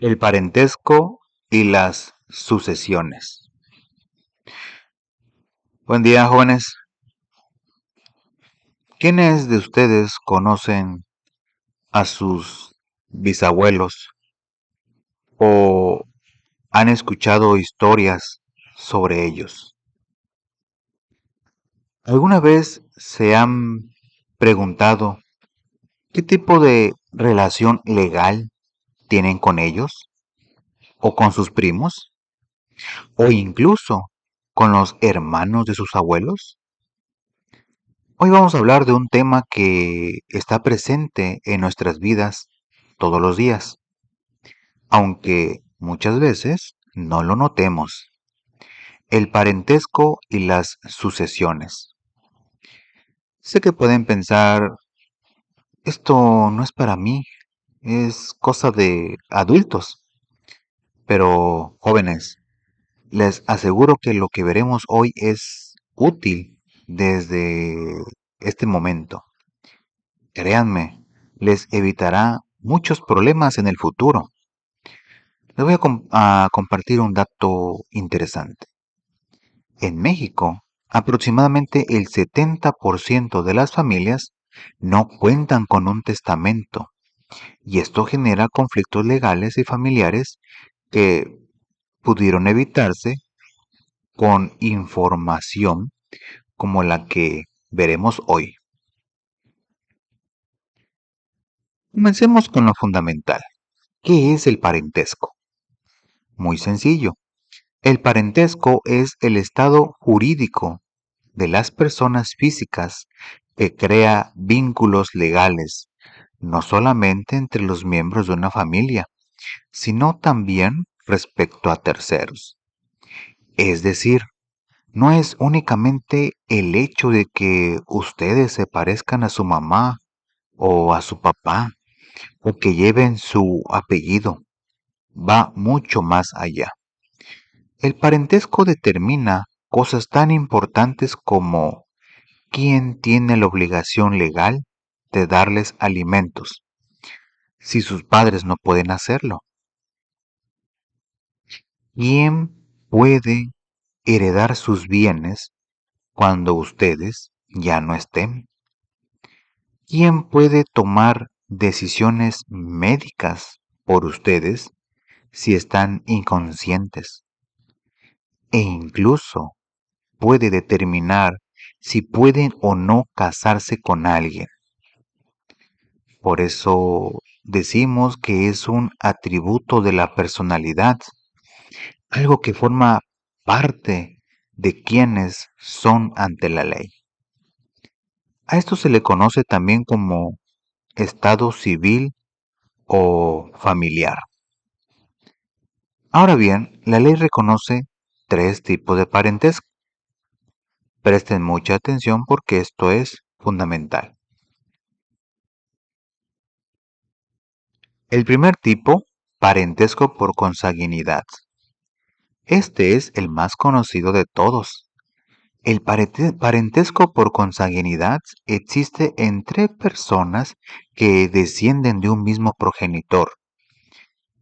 El parentesco y las sucesiones. Buen día, jóvenes. ¿Quiénes de ustedes conocen a sus bisabuelos o han escuchado historias sobre ellos? ¿Alguna vez se han preguntado qué tipo de relación legal tienen con ellos o con sus primos o incluso con los hermanos de sus abuelos? Hoy vamos a hablar de un tema que está presente en nuestras vidas todos los días, aunque muchas veces no lo notemos. El parentesco y las sucesiones. Sé que pueden pensar, esto no es para mí, es cosa de adultos. Pero, jóvenes, les aseguro que lo que veremos hoy es útil desde este momento. Créanme, les evitará muchos problemas en el futuro. Les voy a compartir un dato interesante. En México, aproximadamente el 70% de las familias no cuentan con un testamento y esto genera conflictos legales y familiares que pudieron evitarse con información como la que veremos hoy. Comencemos con lo fundamental. ¿Qué es el parentesco? Muy sencillo. El parentesco es el estado jurídico de las personas físicas que crea vínculos legales, no solamente entre los miembros de una familia, sino también respecto a terceros. Es decir, no es únicamente el hecho de que ustedes se parezcan a su mamá o a su papá o que lleven su apellido, va mucho más allá. El parentesco determina cosas tan importantes como quién tiene la obligación legal de darles alimentos, si sus padres no pueden hacerlo. ¿Quién puede heredar sus bienes cuando ustedes ya no estén? ¿Quién puede tomar decisiones médicas por ustedes si están inconscientes? E incluso puede determinar si pueden o no casarse con alguien. Por eso decimos que es un atributo de la personalidad, algo que forma parte de quienes son ante la ley. A esto se le conoce también como estado civil o familiar. Ahora bien, la ley reconoce tres tipos de parentesco. Presten mucha atención porque esto es fundamental. El primer tipo, parentesco por consanguinidad. Este es el más conocido de todos. El parentesco por consanguinidad existe entre personas que descienden de un mismo progenitor.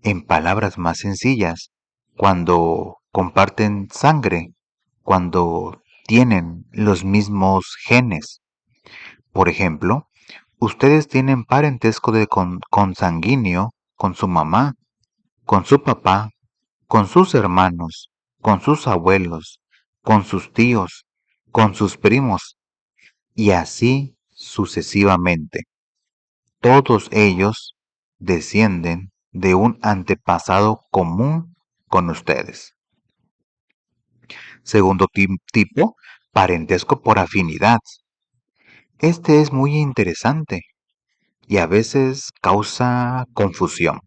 En palabras más sencillas, cuando comparten sangre, cuando tienen los mismos genes. Por ejemplo, ustedes tienen parentesco de consanguíneo con su mamá, con su papá, con sus hermanos, con sus abuelos, con sus tíos, con sus primos, y así sucesivamente. Todos ellos descienden de un antepasado común con ustedes. Segundo tipo, parentesco por afinidad. Este es muy interesante y a veces causa confusión.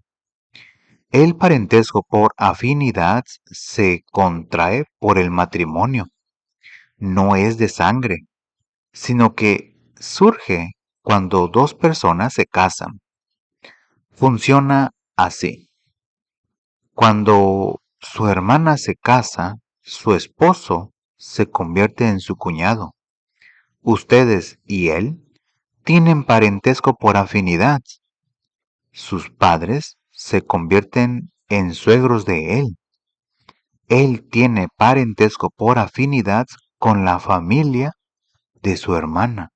El parentesco por afinidad se contrae por el matrimonio. No es de sangre, sino que surge cuando dos personas se casan. Funciona así. Cuando su hermana se casa, su esposo se convierte en su cuñado. Ustedes y él tienen parentesco por afinidad. Sus padres se convierten en suegros de él. Él tiene parentesco por afinidad con la familia de su hermana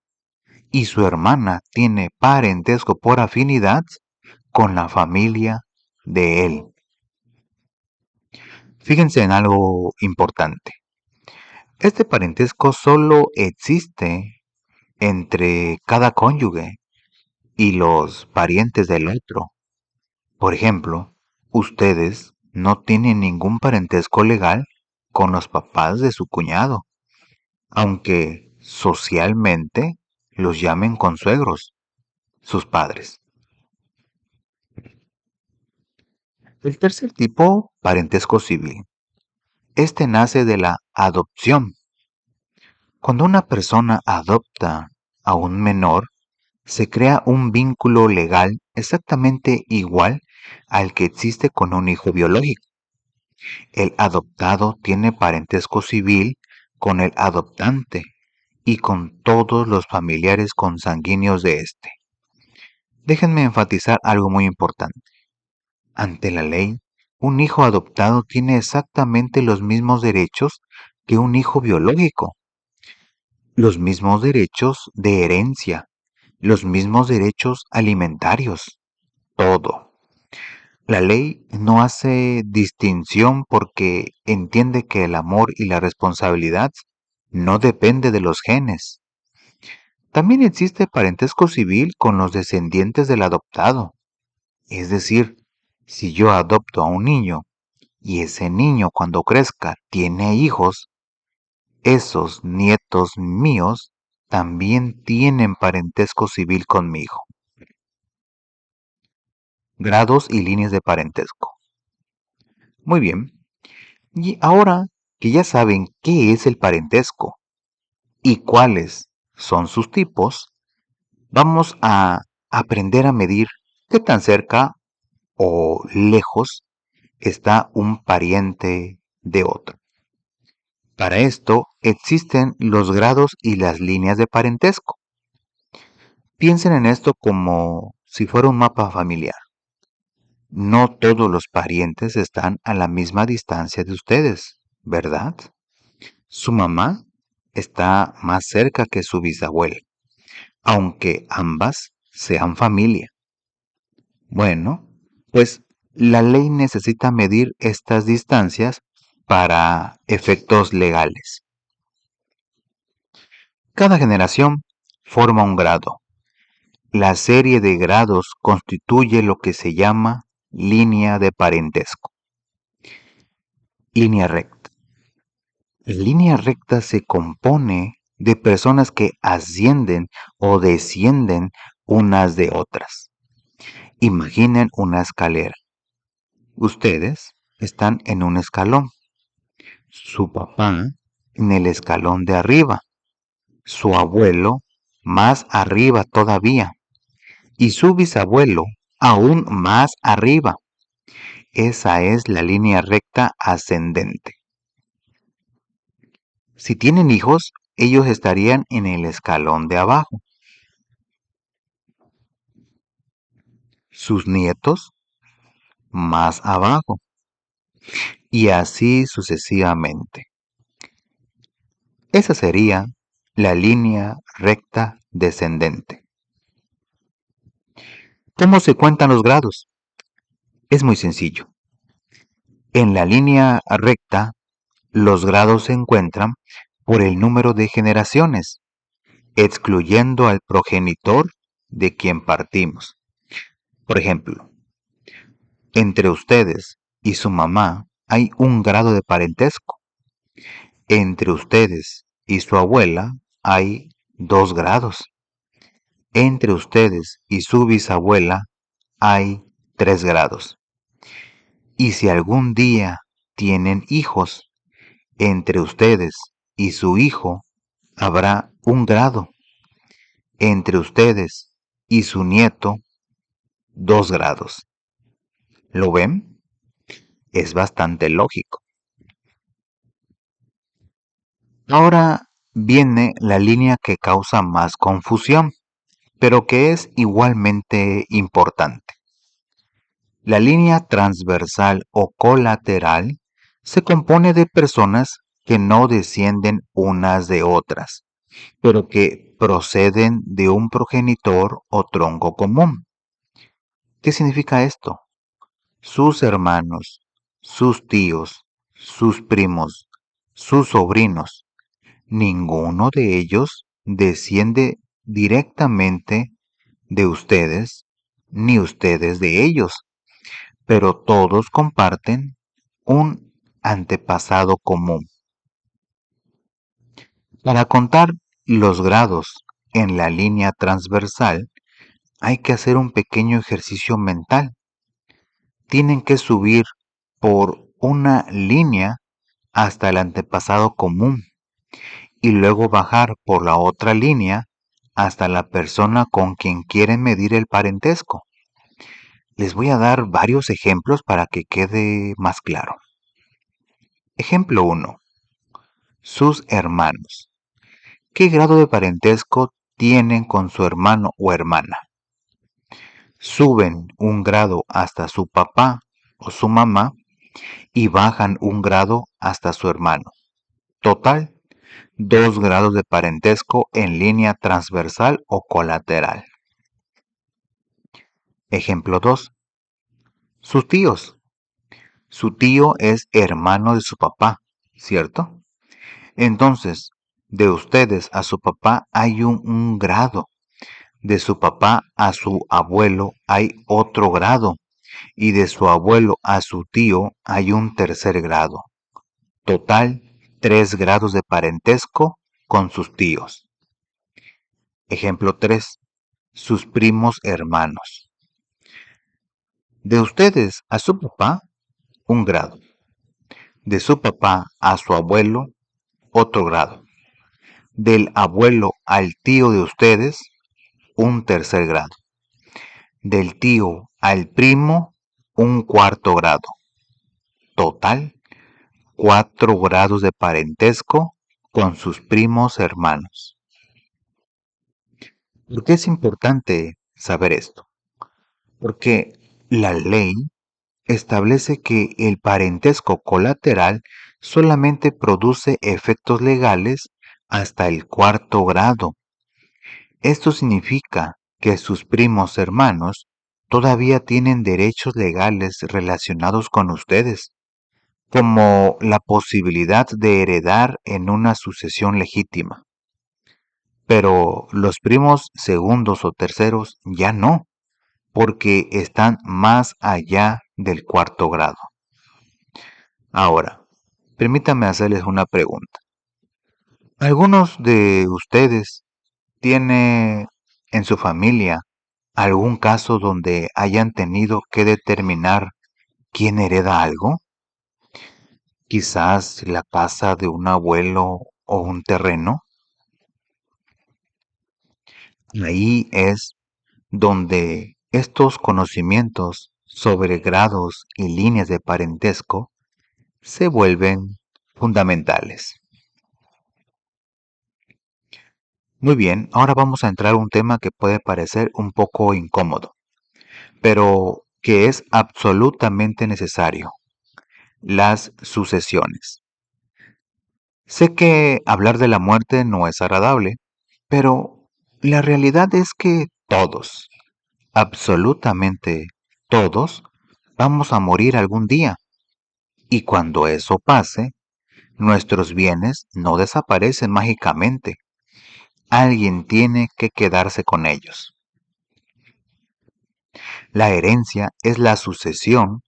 y su hermana tiene parentesco por afinidad con la familia de él. Fíjense en algo importante. Este parentesco solo existe entre cada cónyuge y los parientes del otro. Por ejemplo, ustedes no tienen ningún parentesco legal con los papás de su cuñado, aunque socialmente los llamen consuegros, sus padres. El tercer tipo, parentesco civil. Este nace de la adopción. Cuando una persona adopta a un menor, se crea un vínculo legal exactamente igual al que existe con un hijo biológico. El adoptado tiene parentesco civil con el adoptante y con todos los familiares consanguíneos de éste. Déjenme enfatizar algo muy importante. Ante la ley, un hijo adoptado tiene exactamente los mismos derechos que un hijo biológico, los mismos derechos de herencia, los mismos derechos alimentarios, todo. La ley no hace distinción porque entiende que el amor y la responsabilidad no depende de los genes. También existe parentesco civil con los descendientes del adoptado. Es decir, si yo adopto a un niño y ese niño cuando crezca tiene hijos, esos nietos míos también tienen parentesco civil conmigo. Grados y líneas de parentesco. Muy bien. Y ahora que ya saben qué es el parentesco y cuáles son sus tipos, vamos a aprender a medir qué tan cerca o lejos está un pariente de otro. Para esto existen los grados y las líneas de parentesco. Piensen en esto como si fuera un mapa familiar. No todos los parientes están a la misma distancia de ustedes, ¿verdad? Su mamá está más cerca que su bisabuela, aunque ambas sean familia. Bueno, pues la ley necesita medir estas distancias para efectos legales. Cada generación forma un grado. La serie de grados constituye lo que se llama línea de parentesco. Línea recta. La línea recta se compone de personas que ascienden o descienden unas de otras. Imaginen una escalera. Ustedes están en un escalón. Su papá en el escalón de arriba. Su abuelo más arriba todavía. Y su bisabuelo aún más arriba. Esa es la línea recta ascendente. Si tienen hijos, ellos estarían en el escalón de abajo. Sus nietos más abajo. Y así sucesivamente. Esa sería la línea recta descendente. ¿Cómo se cuentan los grados? Es muy sencillo. En la línea recta, los grados se encuentran por el número de generaciones, excluyendo al progenitor de quien partimos. Por ejemplo, entre ustedes y su mamá hay un grado de parentesco. Entre ustedes y su abuela hay 2 grados. Entre ustedes y su bisabuela hay 3 grados. Y si algún día tienen hijos, entre ustedes y su hijo habrá 1 grado. Entre ustedes y su nieto, 2 grados. ¿Lo ven? Es bastante lógico. Ahora viene la línea que causa más confusión, pero que es igualmente importante. La línea transversal o colateral se compone de personas que no descienden unas de otras, pero que proceden de un progenitor o tronco común. ¿Qué significa esto? Sus hermanos, sus tíos, sus primos, sus sobrinos, ninguno de ellos desciende directamente de ustedes, ni ustedes de ellos, pero todos comparten un antepasado común. Para contar los grados en la línea transversal, hay que hacer un pequeño ejercicio mental. Tienen que subir por una línea hasta el antepasado común y luego bajar por la otra línea hasta la persona con quien quieren medir el parentesco. Les voy a dar varios ejemplos para que quede más claro. Ejemplo 1. Sus hermanos. ¿Qué grado de parentesco tienen con su hermano o hermana? Suben un grado hasta su papá o su mamá y bajan un grado hasta su hermano. Total, 2 grados de parentesco en línea transversal o colateral. Ejemplo 2. Sus tíos. Su tío es hermano de su papá, ¿cierto? Entonces, de ustedes a su papá hay un grado. De su papá a su abuelo hay otro grado. Y de su abuelo a su tío hay un tercer grado. Total, 3 grados de parentesco con sus tíos. Ejemplo 3. Sus primos hermanos. De ustedes a su papá, un grado. De su papá a su abuelo, otro grado. Del abuelo al tío de ustedes, un tercer grado. Del tío al primo, un cuarto grado. Total, 4 grados de parentesco con sus primos hermanos. ¿Por qué es importante saber esto? Porque la ley establece que el parentesco colateral solamente produce efectos legales hasta el cuarto grado. Esto significa que sus primos hermanos todavía tienen derechos legales relacionados con ustedes, como la posibilidad de heredar en una sucesión legítima. Pero los primos segundos o terceros ya no, porque están más allá del cuarto grado. Ahora, permítanme hacerles una pregunta. ¿Algunos de ustedes tiene en su familia algún caso donde hayan tenido que determinar quién hereda algo? Quizás la casa de un abuelo o un terreno. Ahí es donde estos conocimientos sobre grados y líneas de parentesco se vuelven fundamentales. Muy bien, ahora vamos a entrar a un tema que puede parecer un poco incómodo, pero que es absolutamente necesario: las sucesiones. Sé que hablar de la muerte no es agradable, pero la realidad es que todos, absolutamente todos, vamos a morir algún día. Y cuando eso pase, nuestros bienes no desaparecen mágicamente. Alguien tiene que quedarse con ellos. La herencia es la sucesión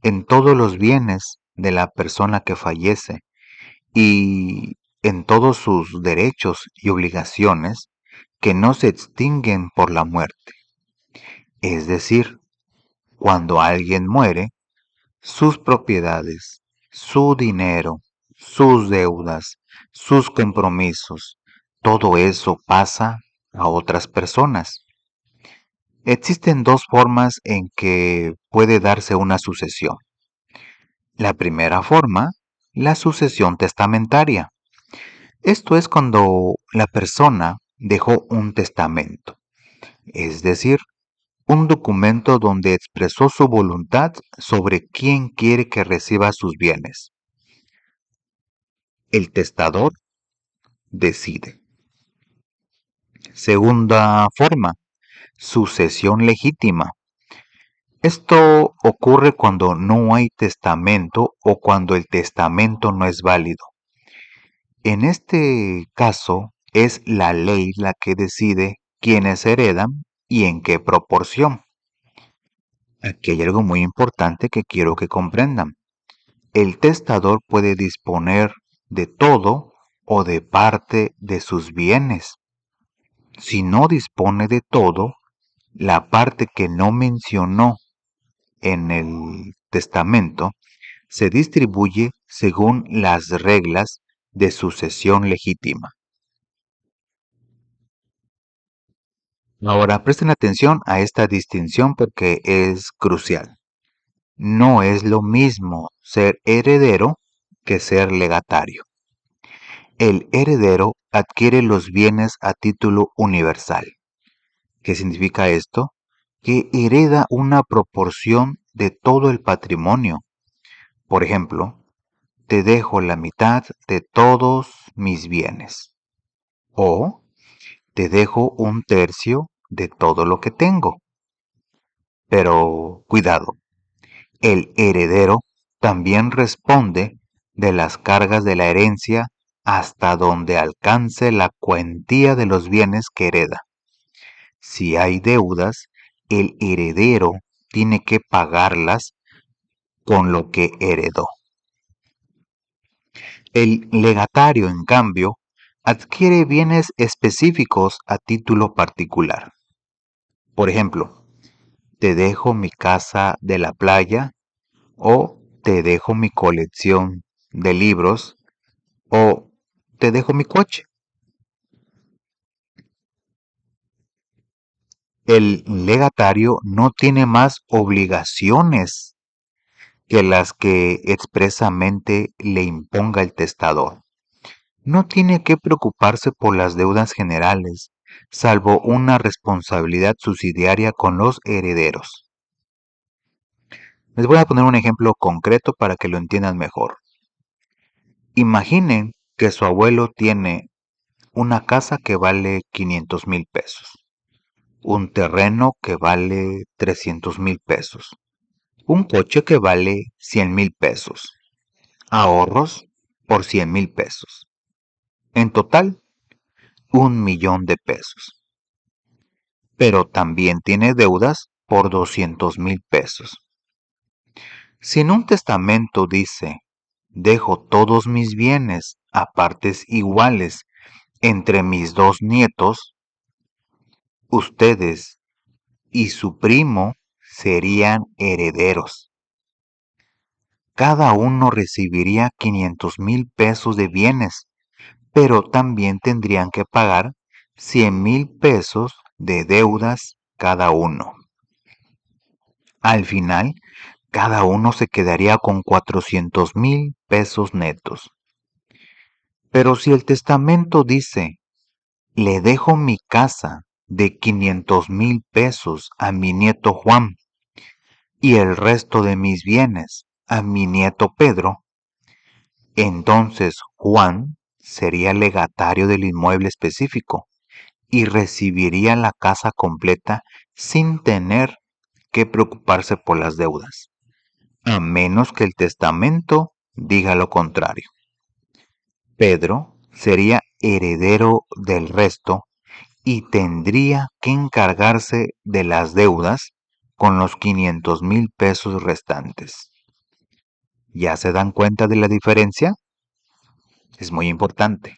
en todos los bienes de la persona que fallece y en todos sus derechos y obligaciones que no se extinguen por la muerte. Es decir, cuando alguien muere, sus propiedades, su dinero, sus deudas, sus compromisos, todo eso pasa a otras personas. Existen 2 formas en que puede darse una sucesión. La primera forma, la sucesión testamentaria. Esto es cuando la persona dejó un testamento, es decir, un documento donde expresó su voluntad sobre quién quiere que reciba sus bienes. El testador decide. Segunda forma, sucesión legítima. Esto ocurre cuando no hay testamento o cuando el testamento no es válido. En este caso, es la ley la que decide quiénes heredan y en qué proporción. Aquí hay algo muy importante que quiero que comprendan. El testador puede disponer de todo o de parte de sus bienes. Si no dispone de todo, la parte que no mencionó en el testamento se distribuye según las reglas de sucesión legítima. Ahora presten atención a esta distinción porque es crucial. No es lo mismo ser heredero que ser legatario. El heredero adquiere los bienes a título universal. ¿Qué significa esto? Que hereda una proporción de todo el patrimonio. Por ejemplo, te dejo la mitad de todos mis bienes. O te dejo un tercio de todo lo que tengo. Pero cuidado, el heredero también responde de las cargas de la herencia hasta donde alcance la cuantía de los bienes que hereda. Si hay deudas, el heredero tiene que pagarlas con lo que heredó. El legatario, en cambio, adquiere bienes específicos a título particular. Por ejemplo, te dejo mi casa de la playa o te dejo mi colección de libros o te dejo mi coche. El legatario no tiene más obligaciones que las que expresamente le imponga el testador. No tiene que preocuparse por las deudas generales, salvo una responsabilidad subsidiaria con los herederos. Les voy a poner un ejemplo concreto para que lo entiendan mejor. Imaginen que su abuelo tiene una casa que vale 500,000 pesos, un terreno que vale 300,000 pesos, un coche que vale 100,000 pesos, ahorros por 100,000 pesos. En total, 1,000,000 de pesos. Pero también tiene deudas por 200,000 pesos. Si en un testamento dice, dejo todos mis bienes a partes iguales entre mis dos nietos, ustedes y su primo serían herederos. Cada uno recibiría 500,000 pesos de bienes, pero también tendrían que pagar 100,000 pesos de deudas cada uno. Al final, cada uno se quedaría con 400,000 pesos netos. Pero si el testamento dice, le dejo mi casa de 500,000 pesos a mi nieto Juan y el resto de mis bienes a mi nieto Pedro, entonces Juan sería legatario del inmueble específico y recibiría la casa completa sin tener que preocuparse por las deudas, a menos que el testamento diga lo contrario. Pedro sería heredero del resto y tendría que encargarse de las deudas con los 500,000 pesos restantes. ¿Ya se dan cuenta de la diferencia? Es muy importante.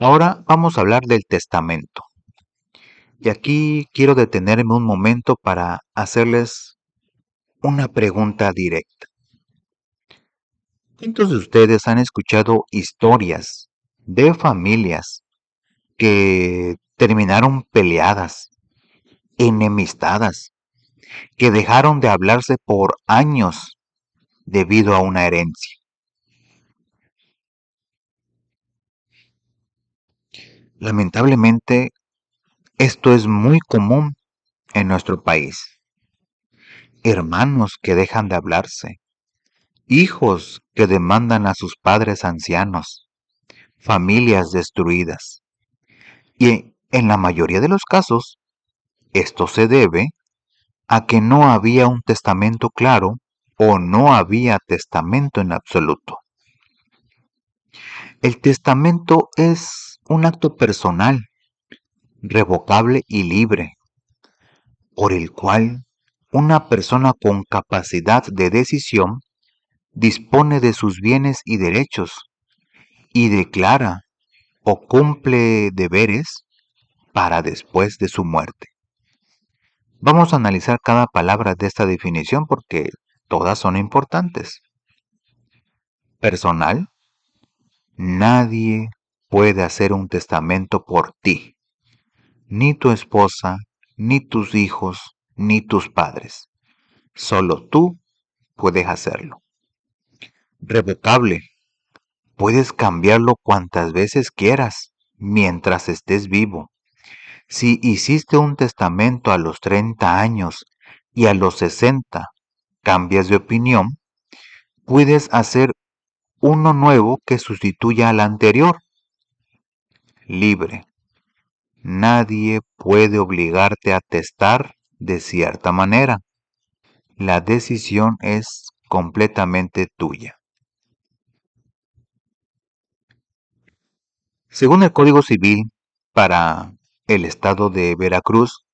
Ahora vamos a hablar del testamento. Y aquí quiero detenerme un momento para hacerles una pregunta directa. ¿Cuántos de ustedes han escuchado historias de familias que terminaron peleadas, enemistadas, que dejaron de hablarse por años debido a una herencia? Lamentablemente, Esto es muy común en nuestro país. Hermanos que dejan de hablarse, hijos que demandan a sus padres ancianos, familias destruidas. Y en la mayoría de los casos, esto se debe a que no había un testamento claro o no había testamento en absoluto. El testamento es un acto personal, revocable y libre, por el cual una persona con capacidad de decisión dispone de sus bienes y derechos y declara o cumple deberes para después de su muerte. Vamos a analizar cada palabra de esta definición porque todas son importantes. Personal. Nadie puede hacer un testamento por ti, ni tu esposa, ni tus hijos, ni tus padres. Solo tú puedes hacerlo. Revocable. Puedes cambiarlo cuantas veces quieras, mientras estés vivo. Si hiciste un testamento a los 30 años y a los 60 cambias de opinión, puedes hacer uno nuevo que sustituya al anterior. Libre. Nadie puede obligarte a testar de cierta manera. La decisión es completamente tuya. Según el Código Civil, para el estado de Veracruz,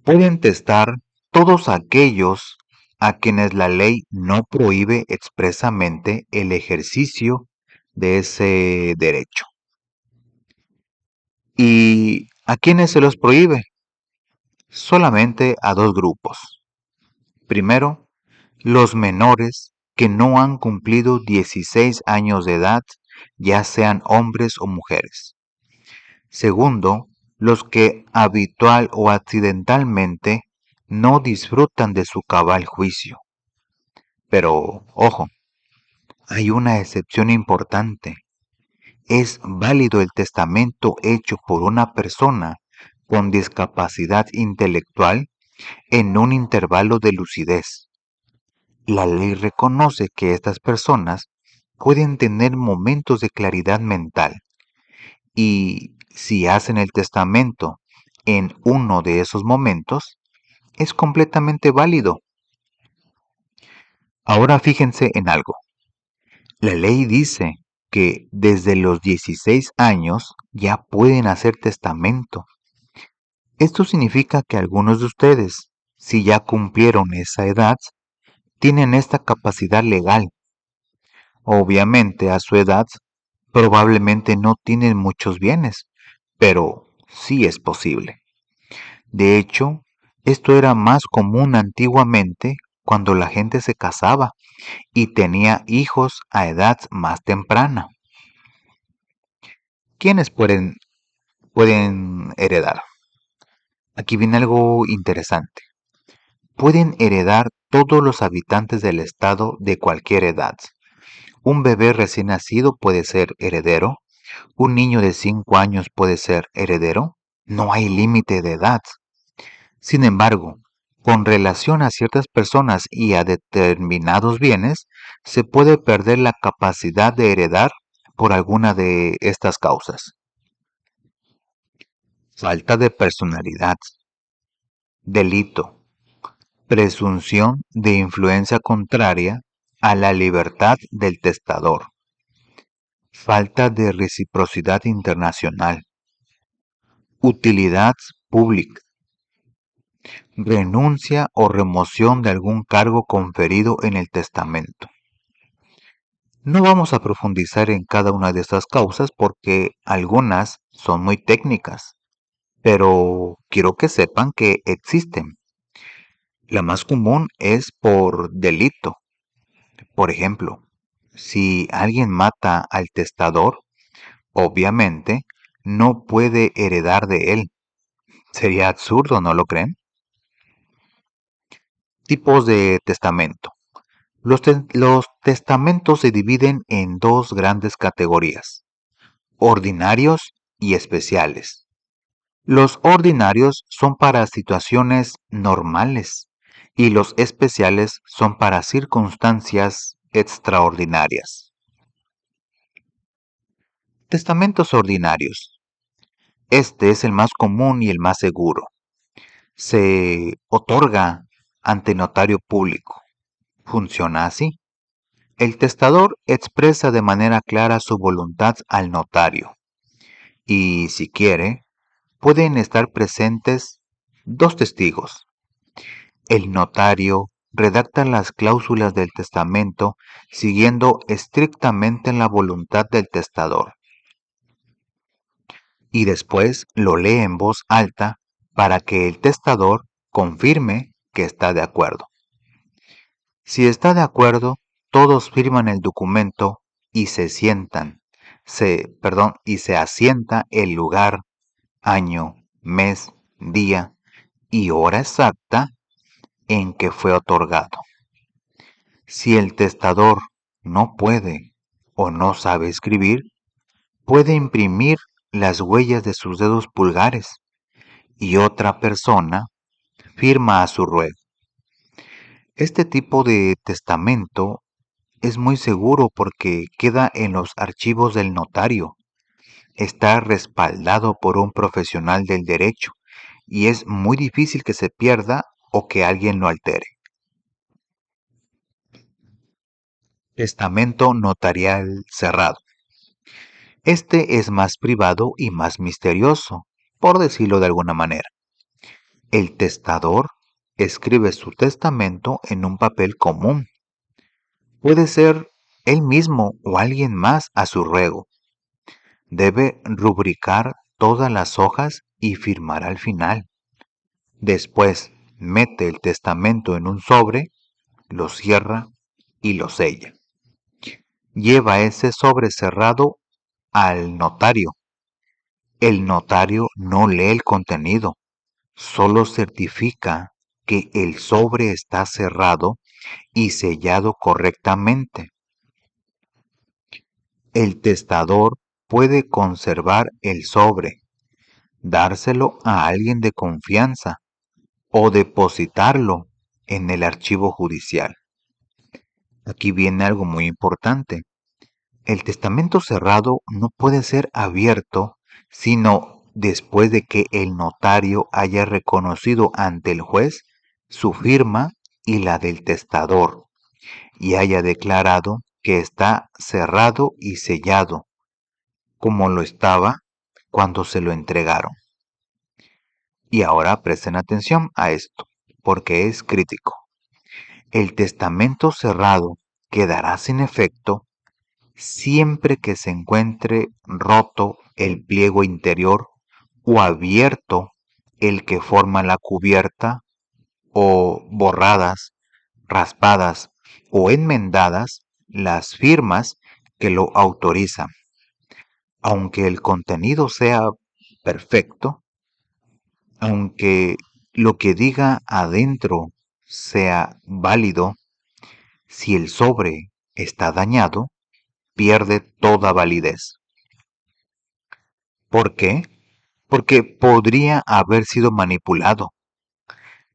pueden testar todos aquellos a quienes la ley no prohíbe expresamente el ejercicio de ese derecho. ¿Y a quienes se los prohíbe? Solamente a dos grupos. Primero, los menores que no han cumplido 16 años de edad, ya sean hombres o mujeres. Segundo, los que habitual o accidentalmente no disfrutan de su cabal juicio. Pero, ojo, hay una excepción importante. Es válido el testamento hecho por una persona con discapacidad intelectual en un intervalo de lucidez. La ley reconoce que estas personas pueden tener momentos de claridad mental y si hacen el testamento en uno de esos momentos, es completamente válido. Ahora fíjense en algo. La ley dice que desde los 16 años ya pueden hacer testamento. Esto significa que algunos de ustedes, si ya cumplieron esa edad, tienen esta capacidad legal. Obviamente a su edad probablemente no tienen muchos bienes, pero sí es posible. De hecho, esto era más común antiguamente cuando la gente se casaba y tenía hijos a edad más temprana. ¿Quiénes pueden heredar? Aquí viene algo interesante. Pueden heredar todos los habitantes del estado de cualquier edad. Un bebé recién nacido puede ser heredero. Un niño de 5 años puede ser heredero. No hay límite de edad. Sin embargo, con relación a ciertas personas y a determinados bienes, se puede perder la capacidad de heredar por alguna de estas causas. Falta de personalidad, delito, presunción de influencia contraria a la libertad del testador, falta de reciprocidad internacional, utilidad pública, renuncia o remoción de algún cargo conferido en el testamento. No vamos a profundizar en cada una de estas causas porque algunas son muy técnicas, pero quiero que sepan que existen. La más común es por delito. Por ejemplo, si alguien mata al testador, obviamente no puede heredar de él. Sería absurdo, ¿no lo creen? Tipos de testamento. Los testamentos se dividen en dos grandes categorías: ordinarios y especiales. Los ordinarios son para situaciones normales y los especiales son para circunstancias extraordinarias. Testamentos ordinarios. Este es el más común y el más seguro. Se otorga ante notario público. Funciona así. El testador expresa de manera clara su voluntad al notario y, si quiere, pueden estar presentes dos testigos. El notario redacta las cláusulas del testamento siguiendo estrictamente la voluntad del testador y después lo lee en voz alta para que el testador confirme que está de acuerdo. Si está de acuerdo, todos firman el documento y y se asienta el lugar, año, mes, día y hora exacta en que fue otorgado. Si el testador no puede o no sabe escribir, puede imprimir las huellas de sus dedos pulgares y otra persona firma a su ruego. Este tipo de testamento es muy seguro porque queda en los archivos del notario, está respaldado por un profesional del derecho y es muy difícil que se pierda o que alguien lo altere. Testamento notarial cerrado. Este es más privado y más misterioso, por decirlo de alguna manera. El testador escribe su testamento en un papel común. Puede ser él mismo o alguien más a su ruego. Debe rubricar todas las hojas y firmar al final. Después mete el testamento en un sobre, lo cierra y lo sella. Lleva ese sobre cerrado al notario. El notario no lee el contenido, solo certifica que el sobre está cerrado y sellado correctamente. El testador puede conservar el sobre, dárselo a alguien de confianza o depositarlo en el archivo judicial. Aquí viene algo muy importante. El testamento cerrado no puede ser abierto sino después de que el notario haya reconocido ante el juez su firma y la del testador y haya declarado que está cerrado y sellado, como lo estaba cuando se lo entregaron. Y ahora presten atención a esto, porque es crítico. El testamento cerrado quedará sin efecto siempre que se encuentre roto el pliego interior o abierto el que forma la cubierta o borradas, raspadas o enmendadas las firmas que lo autorizan. Aunque el contenido sea perfecto, aunque lo que diga adentro sea válido, si el sobre está dañado, pierde toda validez. ¿Por qué? Porque podría haber sido manipulado.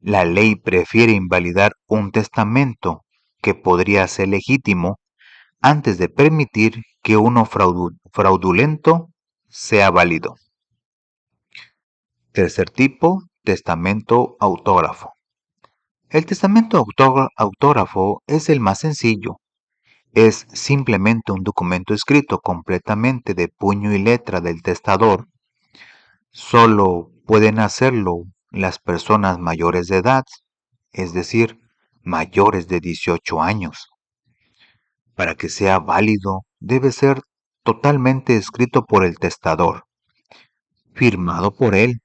La ley prefiere invalidar un testamento que podría ser legítimo antes de permitir que uno fraudulento sea válido. Tercer tipo, testamento autógrafo. El testamento autógrafo es el más sencillo. Es simplemente un documento escrito completamente de puño y letra del testador. Solo pueden hacerlo las personas mayores de edad, es decir, mayores de 18 años. Para que sea válido, debe ser totalmente escrito por el testador, firmado por él,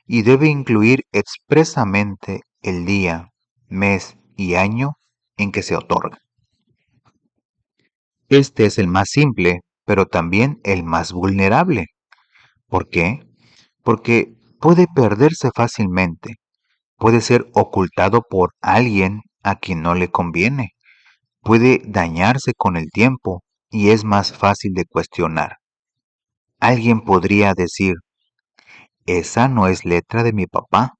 y debe incluir expresamente el día, mes y año en que se otorga. Este es el más simple, pero también el más vulnerable. ¿Por qué? Porque puede perderse fácilmente, puede ser ocultado por alguien a quien no le conviene, puede dañarse con el tiempo y es más fácil de cuestionar. Alguien podría decir, esa no es letra de mi papá.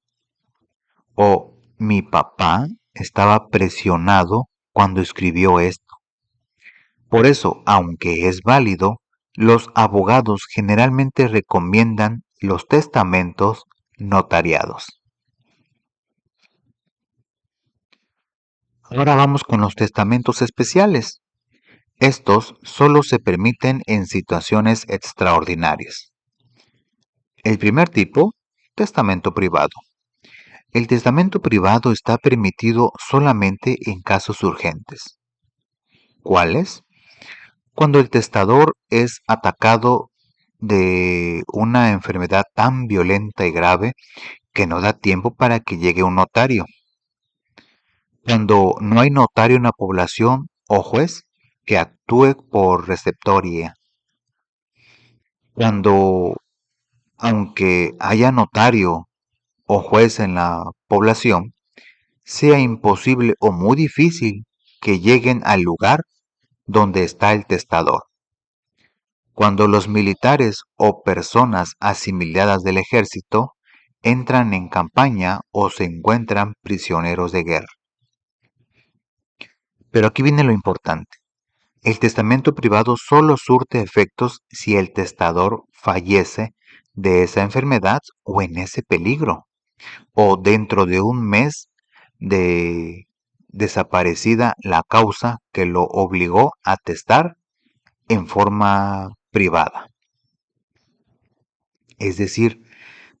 O mi papá estaba presionado cuando escribió esto. Por eso, aunque es válido, los abogados generalmente recomiendan los testamentos notariados. Ahora vamos con los testamentos especiales. Estos solo se permiten en situaciones extraordinarias. El primer tipo, testamento privado. El testamento privado está permitido solamente en casos urgentes. ¿Cuáles? Cuando el testador es atacado de una enfermedad tan violenta y grave que no da tiempo para que llegue un notario. Cuando no hay notario en la población o juez que actúe por receptoría. Cuando, aunque haya notario o juez en la población, sea imposible o muy difícil que lleguen al lugar donde está el testador. Cuando los militares o personas asimiladas del ejército entran en campaña o se encuentran prisioneros de guerra. Pero aquí viene lo importante. El testamento privado solo surte efectos si el testador fallece de esa enfermedad o en ese peligro, o dentro de un mes de desaparecida la causa que lo obligó a testar en forma privada. Es decir,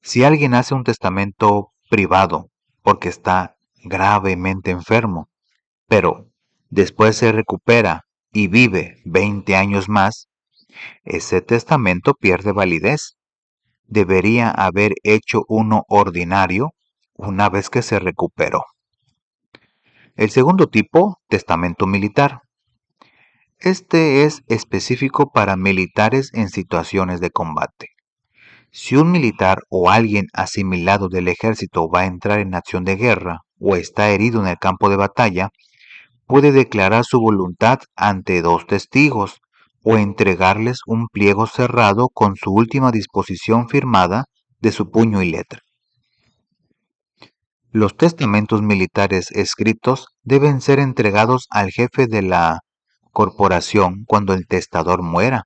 si alguien hace un testamento privado porque está gravemente enfermo, pero después se recupera y vive 20 años más, ese testamento pierde validez. Debería haber hecho uno ordinario una vez que se recuperó. El segundo tipo, testamento militar. Este es específico para militares en situaciones de combate. Si un militar o alguien asimilado del ejército va a entrar en acción de guerra o está herido en el campo de batalla, puede declarar su voluntad ante dos testigos o entregarles un pliego cerrado con su última disposición firmada de su puño y letra. Los testamentos militares escritos deben ser entregados al jefe de la corporación cuando el testador muera,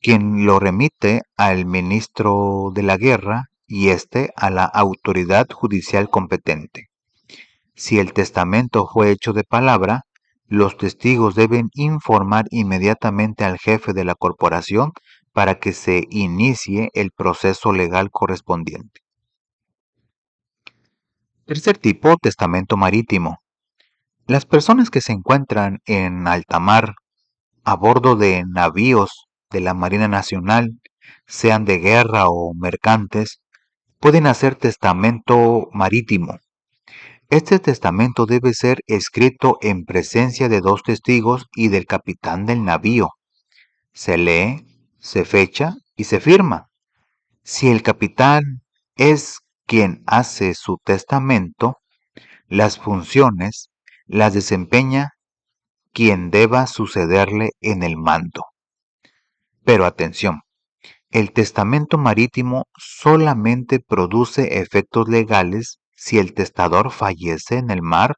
quien lo remite al ministro de la guerra y éste a la autoridad judicial competente. Si el testamento fue hecho de palabra, los testigos deben informar inmediatamente al jefe de la corporación para que se inicie el proceso legal correspondiente. Tercer tipo, testamento marítimo. Las personas que se encuentran en alta mar a bordo de navíos de la Marina Nacional, sean de guerra o mercantes, pueden hacer testamento marítimo. Este testamento debe ser escrito en presencia de dos testigos y del capitán del navío. Se lee, se fecha y se firma. Si el capitán es quien hace su testamento, las funciones las desempeña quien deba sucederle en el mando. Pero atención, el testamento marítimo solamente produce efectos legales si el testador fallece en el mar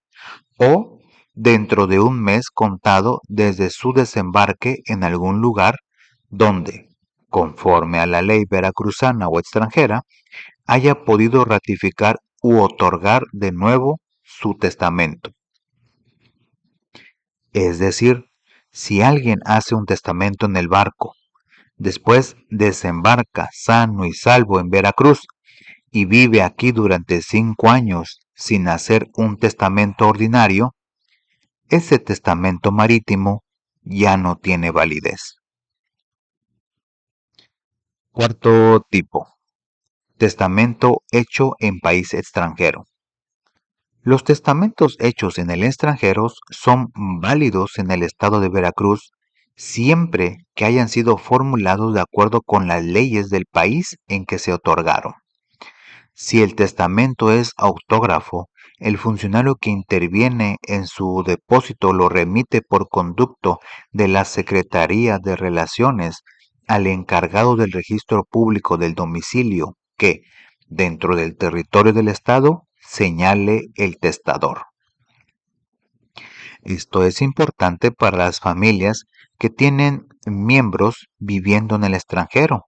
o dentro de un mes contado desde su desembarque en algún lugar donde, conforme a la ley veracruzana o extranjera, haya podido ratificar u otorgar de nuevo su testamento. Es decir, si alguien hace un testamento en el barco, después desembarca sano y salvo en Veracruz y vive aquí durante 5 años sin hacer un testamento ordinario, ese testamento marítimo ya no tiene validez. Cuarto tipo, testamento hecho en país extranjero. Los testamentos hechos en el extranjero son válidos en el estado de Veracruz siempre que hayan sido formulados de acuerdo con las leyes del país en que se otorgaron. Si el testamento es autógrafo, el funcionario que interviene en su depósito lo remite por conducto de la Secretaría de Relaciones al encargado del registro público del domicilio que, dentro del territorio del Estado, señale el testador. Esto es importante para las familias que tienen miembros viviendo en el extranjero.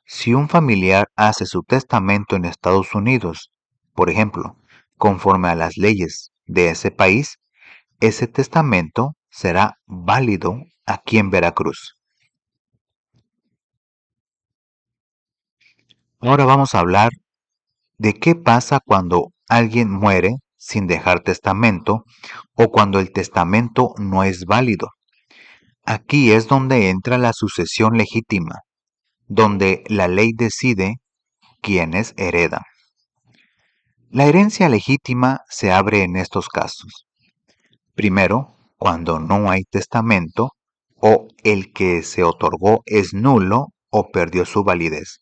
Si un familiar hace su testamento en Estados Unidos, por ejemplo, conforme a las leyes de ese país, ese testamento será válido aquí en Veracruz. Ahora vamos a hablar de qué pasa cuando alguien muere sin dejar testamento o cuando el testamento no es válido. Aquí es donde entra la sucesión legítima, donde la ley decide quiénes heredan. La herencia legítima se abre en estos casos. Primero, cuando no hay testamento o el que se otorgó es nulo o perdió su validez.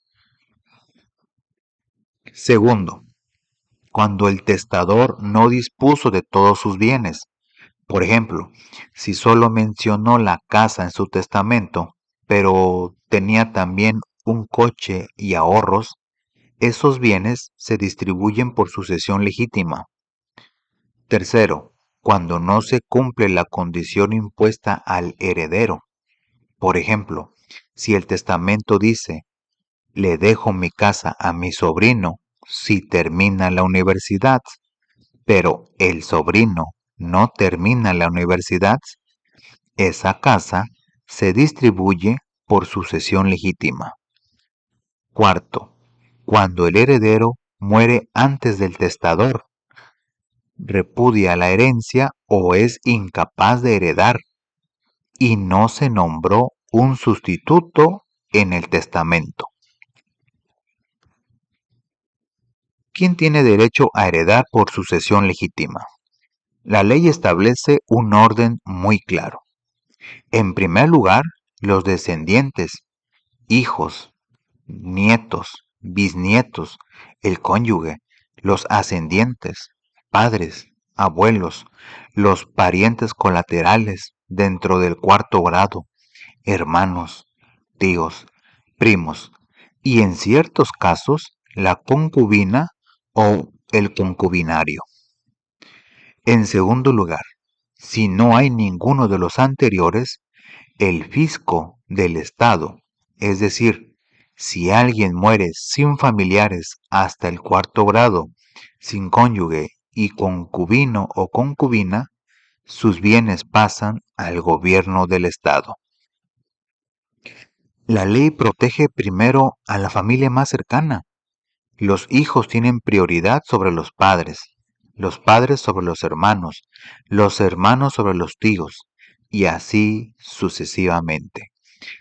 Segundo, cuando el testador no dispuso de todos sus bienes. Por ejemplo, si solo mencionó la casa en su testamento, pero tenía también un coche y ahorros, esos bienes se distribuyen por sucesión legítima. Tercero, cuando no se cumple la condición impuesta al heredero. Por ejemplo, si el testamento dice, le dejo mi casa a mi sobrino si termina la universidad, pero el sobrino no termina la universidad, esa casa se distribuye por sucesión legítima. Cuarto, cuando el heredero muere antes del testador, repudia la herencia o es incapaz de heredar y no se nombró un sustituto en el testamento. ¿Quién tiene derecho a heredar por sucesión legítima? La ley establece un orden muy claro. En primer lugar, los descendientes, hijos, nietos, bisnietos, el cónyuge, los ascendientes, padres, abuelos, los parientes colaterales dentro del cuarto grado, hermanos, tíos, primos, y en ciertos casos la concubina o el concubinario. En segundo lugar, si no hay ninguno de los anteriores, el fisco del Estado, es decir, si alguien muere sin familiares hasta el cuarto grado, sin cónyuge y concubino o concubina, sus bienes pasan al gobierno del Estado. La ley protege primero a la familia más cercana. Los hijos tienen prioridad sobre los padres sobre los hermanos sobre los tíos, y así sucesivamente.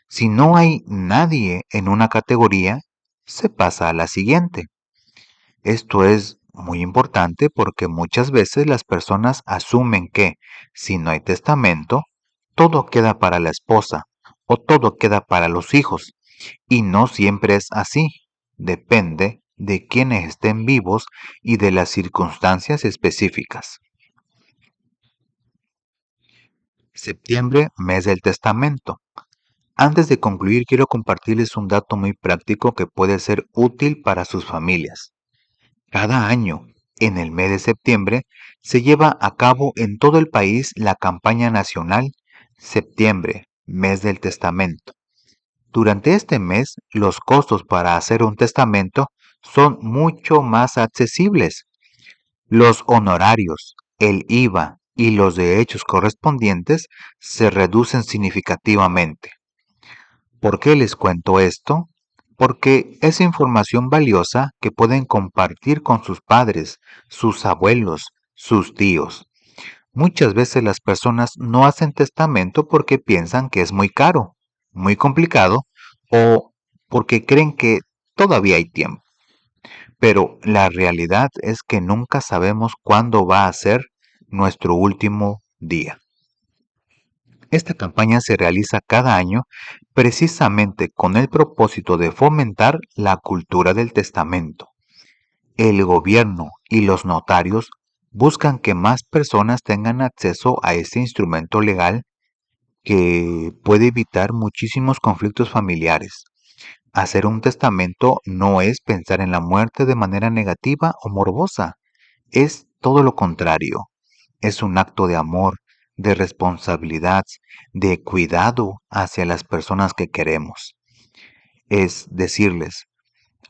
Si no hay nadie en una categoría, se pasa a la siguiente. Esto es muy importante porque muchas veces las personas asumen que si no hay testamento, todo queda para la esposa o todo queda para los hijos. Y no siempre es así. Depende de quienes estén vivos y de las circunstancias específicas. Septiembre, mes del testamento. Antes de concluir, quiero compartirles un dato muy práctico que puede ser útil para sus familias. Cada año, en el mes de septiembre, se lleva a cabo en todo el país la campaña nacional Septiembre, mes del testamento. Durante este mes, los costos para hacer un testamento son mucho más accesibles. Los honorarios, el IVA y los derechos correspondientes se reducen significativamente. ¿Por qué les cuento esto? Porque es información valiosa que pueden compartir con sus padres, sus abuelos, sus tíos. Muchas veces las personas no hacen testamento porque piensan que es muy caro, muy complicado o porque creen que todavía hay tiempo. Pero la realidad es que nunca sabemos cuándo va a ser nuestro último día. Esta campaña se realiza cada año precisamente con el propósito de fomentar la cultura del testamento. El gobierno y los notarios buscan que más personas tengan acceso a este instrumento legal que puede evitar muchísimos conflictos familiares. hacer un testamento no es pensar en la muerte de manera negativa o morbosa, es todo lo contrario. Es un acto de amor, de responsabilidad, de cuidado hacia las personas que queremos. Es decirles,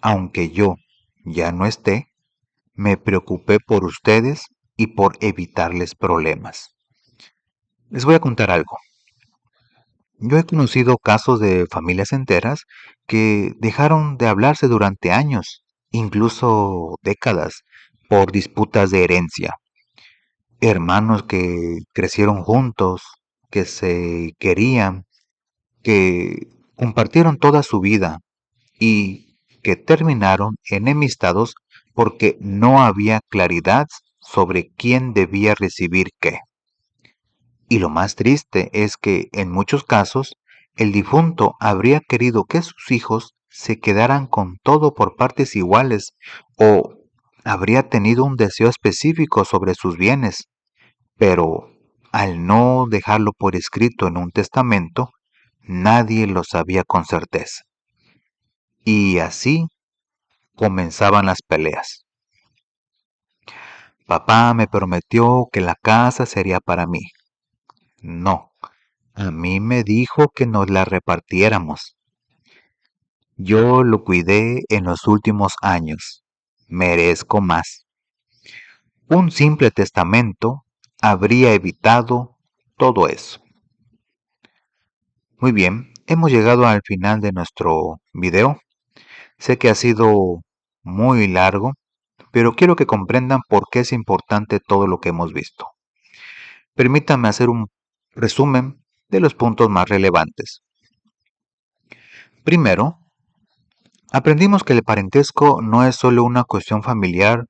aunque yo ya no esté, me preocupé por ustedes y por evitarles problemas. Les voy a contar algo. Yo he conocido casos de familias enteras que dejaron de hablarse durante años, incluso décadas, por disputas de herencia. Hermanos que crecieron juntos, que se querían, que compartieron toda su vida y que terminaron enemistados porque no había claridad sobre quién debía recibir qué. Y lo más triste es que en muchos casos el difunto habría querido que sus hijos se quedaran con todo por partes iguales o habría tenido un deseo específico sobre sus bienes, pero al no dejarlo por escrito en un testamento, nadie lo sabía con certeza. Y así comenzaban las peleas. Papá me prometió que la casa sería para mí. No, a mí me dijo que nos la repartiéramos. Yo lo cuidé en los últimos años. Merezco más. Un simple testamento habría evitado todo eso. Muy bien, hemos llegado al final de nuestro video. Sé que ha sido muy largo, pero quiero que comprendan por qué es importante todo lo que hemos visto. Permítanme hacer un resumen de los puntos más relevantes. Primero, aprendimos que el parentesco no es solo una cuestión familiar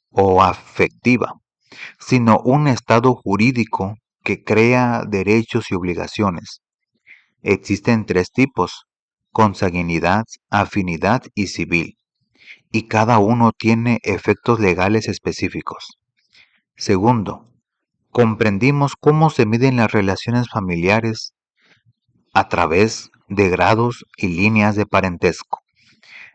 o afectiva, sino un estado jurídico que crea derechos y obligaciones. Existen tres tipos: consanguinidad, afinidad y civil, y cada uno tiene efectos legales específicos. Segundo, comprendimos cómo se miden las relaciones familiares a través de grados y líneas de parentesco.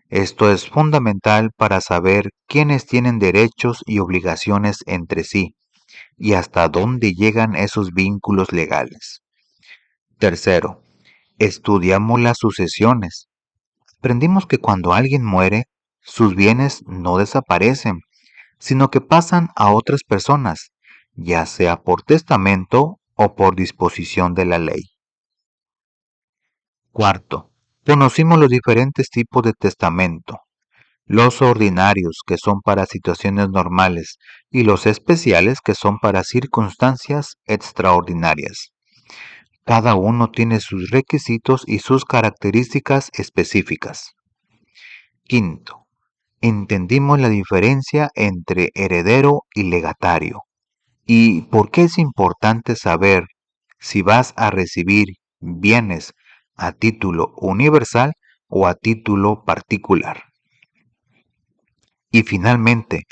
Esto es fundamental para saber quiénes tienen derechos y obligaciones entre sí y hasta dónde llegan esos vínculos legales. Tercero, estudiamos las sucesiones. Aprendimos que cuando alguien muere, sus bienes no desaparecen, sino que pasan a otras personas, ya sea por testamento o por disposición de la ley. Cuarto, conocimos los diferentes tipos de testamento: los ordinarios, que son para situaciones normales, y los especiales, que son para circunstancias extraordinarias. Cada uno tiene sus requisitos y sus características específicas. Quinto, entendimos la diferencia entre heredero y legatario y por qué es importante saber si vas a recibir bienes a título universal o a título particular. Y finalmente,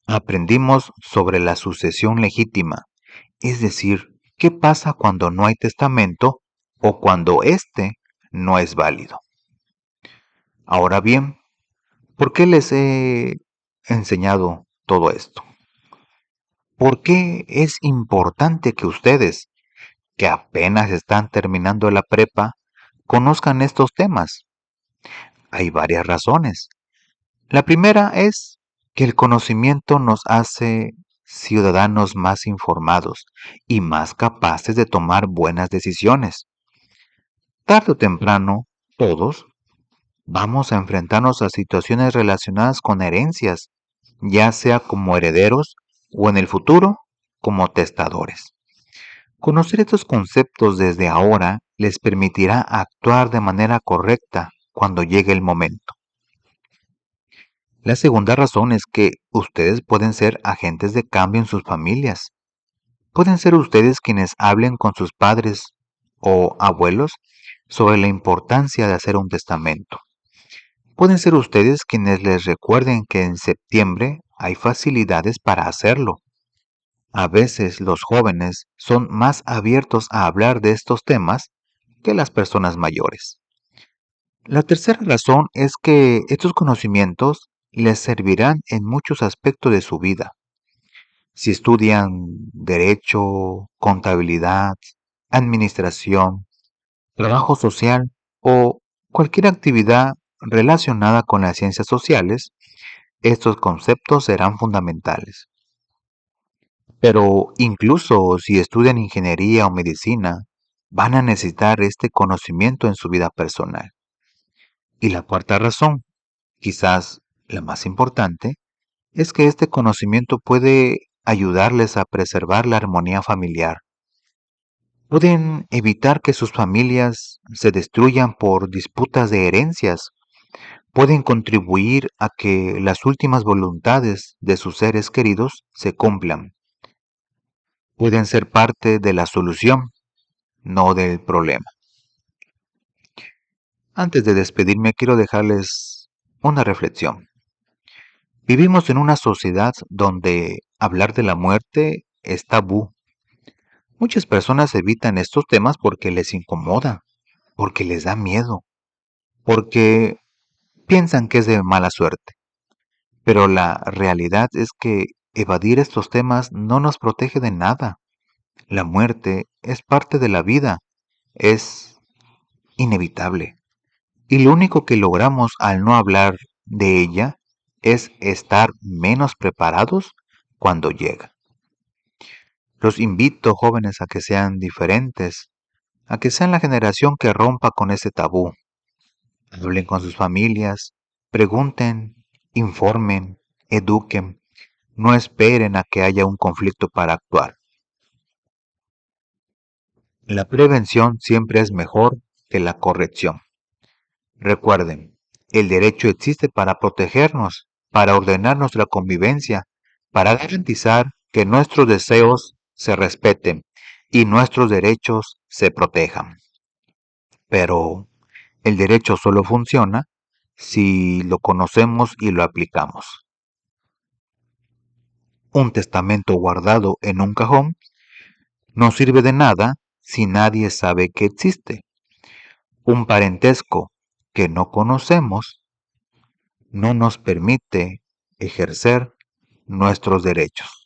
aprendimos sobre la sucesión legítima, es decir, qué pasa cuando no hay testamento o cuando éste no es válido. Ahora bien, ¿por qué les he enseñado todo esto? ¿Por qué es importante que ustedes, que apenas están terminando la prepa, conozcan estos temas? Hay varias razones. La primera es que el conocimiento nos hace ciudadanos más informados y más capaces de tomar buenas decisiones. Tarde o temprano, todos vamos a enfrentarnos a situaciones relacionadas con herencias, ya sea como herederos o en el futuro como testadores. Conocer estos conceptos desde ahora les permitirá actuar de manera correcta cuando llegue el momento. La segunda razón es que ustedes pueden ser agentes de cambio en sus familias. Pueden ser ustedes quienes hablen con sus padres o abuelos sobre la importancia de hacer un testamento. Pueden ser ustedes quienes les recuerden que en septiembre hay facilidades para hacerlo. A veces los jóvenes son más abiertos a hablar de estos temas que las personas mayores. La tercera razón es que estos conocimientos les servirán en muchos aspectos de su vida. Si estudian derecho, contabilidad, administración, trabajo social o cualquier actividad relacionada con las ciencias sociales, estos conceptos serán fundamentales. Pero incluso si estudian ingeniería o medicina, van a necesitar este conocimiento en su vida personal. Y la cuarta razón, quizás la más importante, es que este conocimiento puede ayudarles a preservar la armonía familiar. Pueden evitar que sus familias se destruyan por disputas de herencias. Pueden contribuir a que las últimas voluntades de sus seres queridos se cumplan. Pueden ser parte de la solución, no del problema. Antes de despedirme, quiero dejarles una reflexión. Vivimos en una sociedad donde hablar de la muerte es tabú. Muchas personas evitan estos temas porque les incomoda, porque les da miedo, porque piensan que es de mala suerte. Pero la realidad es que evadir estos temas no nos protege de nada. La muerte es parte de la vida, es inevitable. Y lo único que logramos al no hablar de ella es estar menos preparados cuando llega. Los invito, jóvenes, a que sean diferentes, a que sean la generación que rompa con ese tabú. Hablen con sus familias, pregunten, informen, eduquen. No esperen a que haya un conflicto para actuar. La prevención siempre es mejor que la corrección. Recuerden, el derecho existe para protegernos, para ordenar nuestra convivencia, para garantizar que nuestros deseos se respeten y nuestros derechos se protejan. Pero el derecho solo funciona si lo conocemos y lo aplicamos. Un testamento guardado en un cajón no sirve de nada si nadie sabe que existe. Un parentesco que no conocemos no nos permite ejercer nuestros derechos.